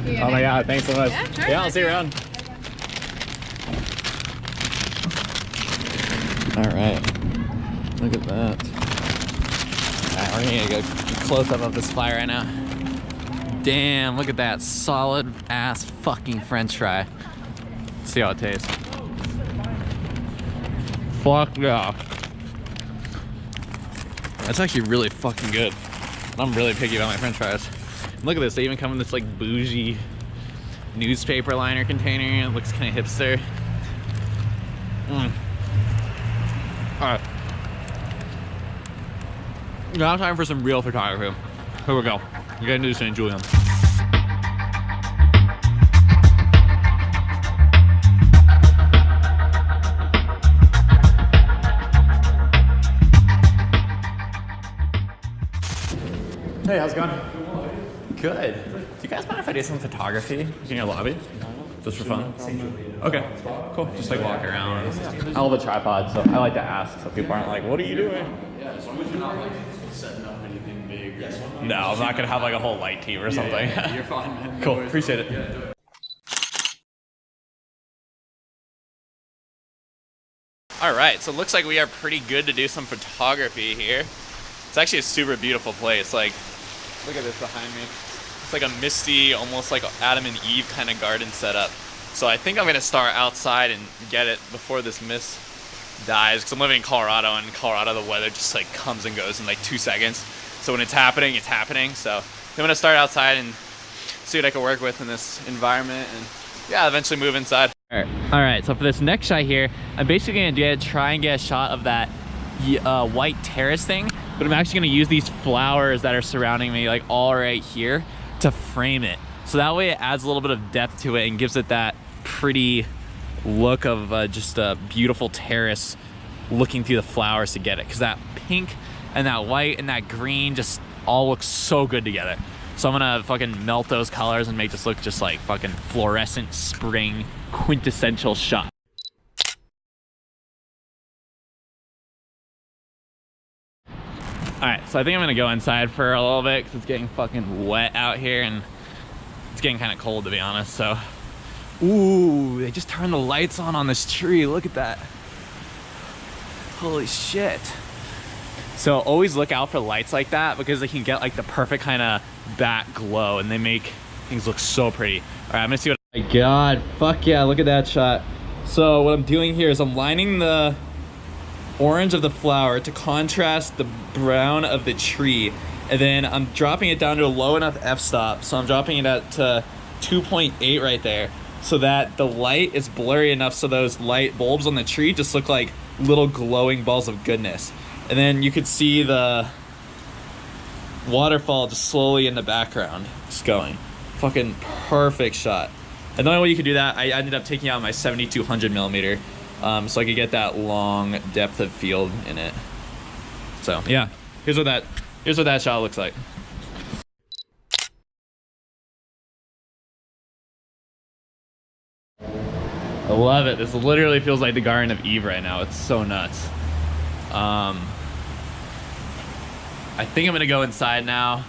you. Oh my God, thanks so much. Yeah, sure. Yeah, I'll see you around. All right, look at that. All right, we're gonna go close up of this fire right now. Damn, look at that solid ass fucking French fry. Let's see how it tastes. Fuck yeah. That's actually really fucking good. I'm really picky about my French fries. Look at this, they even come in this like bougie newspaper liner container. It looks kind of hipster. Alright. Now time for some real photography. Here we go. You gotta do this in Julien. Hey, how's it going? Good. Do you guys mind if I do some photography in your lobby? Just for fun? Okay, cool. Just like walk around. I love a tripod, so I like to ask so people aren't like, what are you doing? Yeah, as long as you're not like setting up anything big. No, I'm not gonna have like a whole light team or something. Yeah, you're fine, man. Cool, appreciate it. Yeah, do it. All right, so it looks like we are pretty good to do some photography here. It's actually a super beautiful place. Like, look at this behind me. It's like a misty, almost like Adam and Eve kind of garden setup. So I think I'm gonna start outside and get it before this mist dies, because I'm living in Colorado, and in Colorado the weather just like comes and goes in like 2 seconds. So when it's happening, it's happening. So I'm gonna start outside and see what I can work with in this environment, and yeah, eventually move inside. All right, so for this next shot here, I'm basically gonna try and get a shot of that white terrace thing, but I'm actually gonna use these flowers that are surrounding me like all right here to frame it. So that way it adds a little bit of depth to it and gives it that pretty look of just a beautiful terrace looking through the flowers to get it. Because that pink and that white and that green just all look so good together. So I'm gonna fucking melt those colors and make this look just like fucking fluorescent spring quintessential shot. All right, so I think I'm gonna go inside for a little bit because it's getting fucking wet out here and it's getting kind of cold, to be honest. So, ooh, they just turned the lights on this tree. Look at that. Holy shit. So always look out for lights like that because they can get like the perfect kind of back glow and they make things look so pretty. All right, I'm gonna see what. Oh my God, fuck yeah, look at that shot. So what I'm doing here is I'm lining the orange of the flower to contrast the brown of the tree, and then I'm dropping it down to a low enough f-stop, so I'm dropping it at 2.8 right there, so that the light is blurry enough so those light bulbs on the tree just look like little glowing balls of goodness. And then you could see the waterfall just slowly in the background just going. Fucking perfect shot. And the only way you could do that, I ended up taking out my 7200 millimeter so I could get that long depth of field in it. So yeah, here's what that shot looks like. I love it. This literally feels like the Garden of Eve right now. It's so nuts. I think I'm gonna go inside now.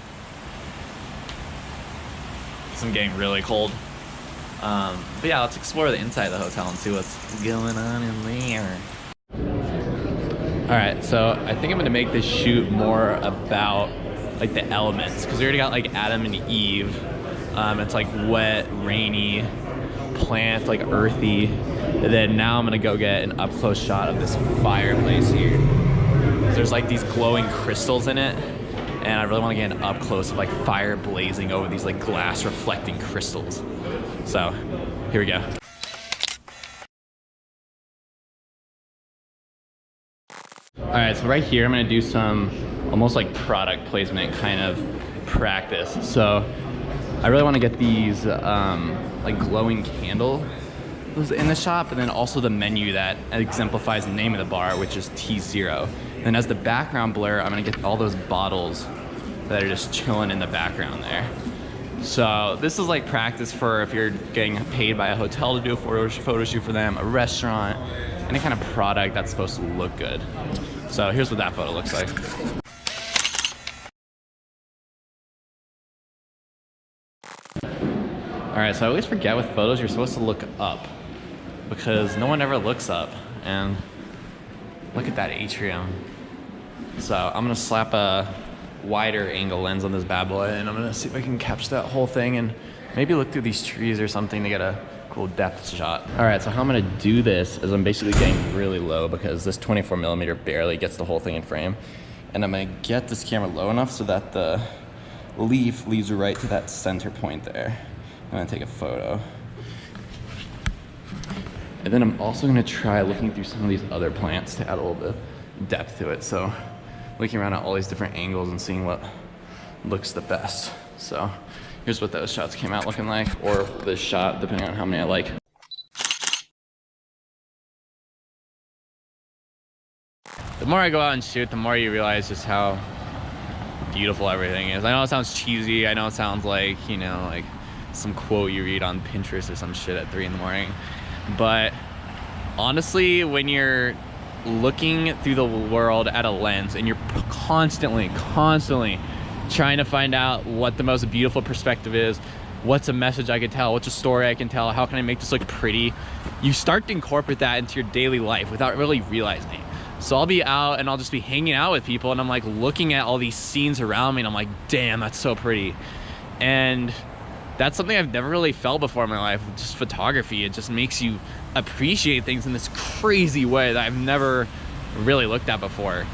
I'm getting really cold. But yeah, let's explore the inside of the hotel and see what's going on in there. All right, so I think I'm gonna make this shoot more about like the elements, because we already got like Adam and Eve. It's like wet, rainy, plant, like earthy. And then now I'm gonna go get an up close shot of this fireplace here. There's like these glowing crystals in it, and I really want to get an up close of like fire blazing over these like glass reflecting crystals. So here we go. All right, so right here I'm gonna do some almost like product placement kind of practice. So I really want to get these like glowing candles in the shop, and then also the menu that exemplifies the name of the bar, which is T0. And as the background blur, I'm gonna get all those bottles that are just chilling in the background there. So this is like practice for if you're getting paid by a hotel to do a photo shoot for them, a restaurant, any kind of product that's supposed to look good. So here's what that photo looks like. All All right, so I always forget with photos you're supposed to look up because no one ever looks up. And look at that atrium. So I'm gonna slap a wider angle lens on this bad boy and I'm gonna see if I can catch that whole thing and maybe look through these trees or something to get a cool depth shot. All right, so how I'm gonna do this is I'm basically getting really low because this 24mm barely gets the whole thing in frame. And I'm gonna get this camera low enough so that the leaf leads right to that center point there. I'm gonna take a photo. And then I'm also gonna try looking through some of these other plants to add a little bit of depth to it. So looking around at all these different angles and seeing what looks the best. So here's what those shots came out looking like, or this shot, depending on how many I like. The more I go out and shoot, the more you realize just how beautiful everything is. I know it sounds cheesy. I know it sounds like, you know, like some quote you read on Pinterest or some shit at 3 in the morning. But honestly, when you're looking through the world at a lens and you're constantly trying to find out what the most beautiful perspective is, what's a message I can tell, what's a story I can tell, how can I make this look pretty, you start to incorporate that into your daily life without really realizing it. So I'll be out and I'll just be hanging out with people and I'm like looking at all these scenes around me and I'm like, damn, that's so pretty. And that's something I've never really felt before in my life, just photography. It just makes you appreciate things in this crazy way that I've never really looked at before.